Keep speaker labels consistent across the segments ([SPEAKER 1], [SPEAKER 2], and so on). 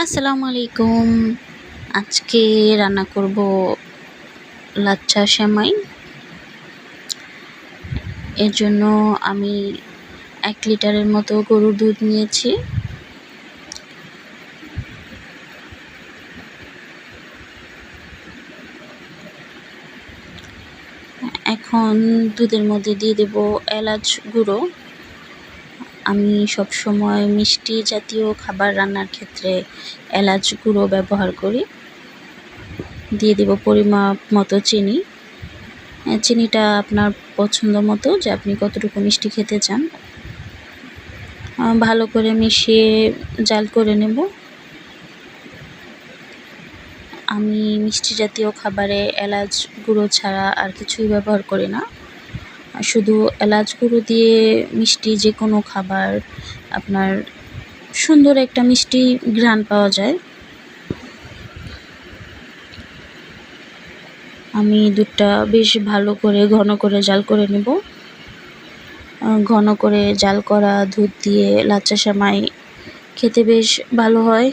[SPEAKER 1] আসসালামু আলাইকুম। আজকে রান্না করব লাচ্ছা সেমাই। এর জন্য আমি ১ লিটারের মতো গরুর দুধ নিয়েছি। এখন দুধের মধ্যে দিয়ে দেব এলাচ গুঁড়ো। আমি সবসময় মিষ্টি জাতীয় খাবার রান্নার ক্ষেত্রে এলাচ গুঁড়ো ব্যবহার করি। দিয়ে দেব পরিমাপ মতো চিনি। চিনিটা আপনার পছন্দ মতো, যে আপনি কতটুকু মিষ্টি খেতে চান। ভালো করে মিশিয়ে জাল করে নেব। আমি মিষ্টি জাতীয় খাবারে এলাচ গুঁড়ো ছাড়া আর কিছুই ব্যবহার করি না। শুধু এলাচ গুঁড়ো দিয়ে মিষ্টি যে কোনো খাবার আপনার সুন্দর একটা মিষ্টি ঘ্রাণ পাওয়া যায়। আমি দুধটা বেশ ভালো করে ঘন করে জাল করে নেব। ঘন করে জাল করা দুধ দিয়ে লাচ্ছা সেমাই খেতে বেশ ভালো হয়।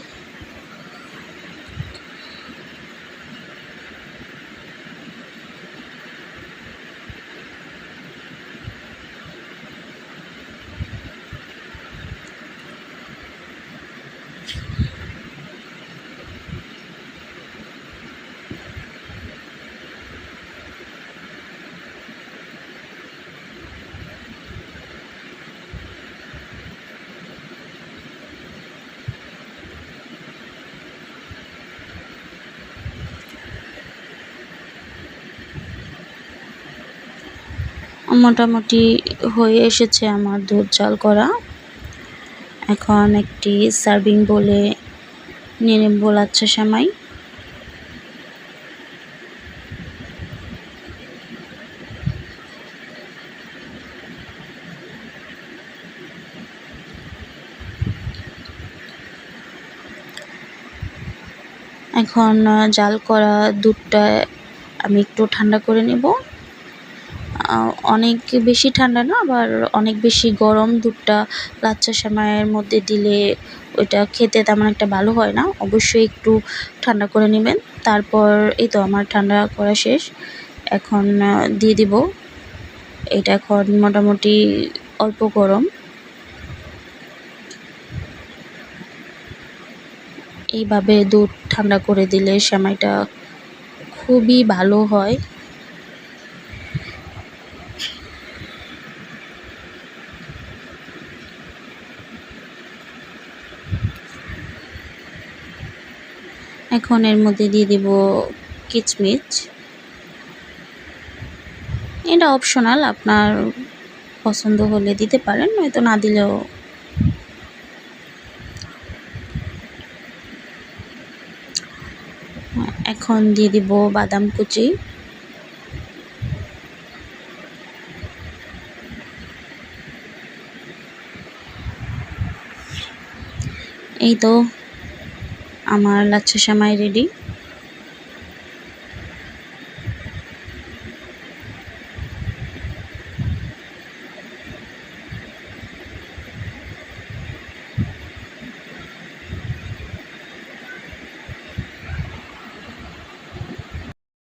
[SPEAKER 1] মোটামুটি হয়ে এসেছে আমার দুধ জাল করা। এখন একটি সার্ভিং বোলে নিয়ে নেব লাচ্ছা সেমাই। এখন জাল করা দুধটা আমি একটু ঠান্ডা করে নেব। অনেক বেশি ঠান্ডা না, আবার অনেক বেশি গরম দুধটা লাচ্ছা সেমাইয়ের মধ্যে দিলে ওইটা খেতে তেমন একটা ভালো হয় না। অবশ্যই একটু ঠান্ডা করে নেবেন। তারপর এই তো আমার ঠান্ডা করা শেষ। এখন দিয়ে দিব। এটা এখন মোটামুটি অল্প গরম। এইভাবে দুধ ঠান্ডা করে দিলে সেমাইটা খুবই ভালো হয়। এখন এর মধ্যে দিয়ে দিব কিচমিচ। এটা অপশনাল, আপনার পছন্দ হলে দিতে পারেন, নয়তো না দিলেও। এখন দিয়ে দিব বাদাম কুচি। এই তো আমার লাচ্ছা সেমাই রেডি।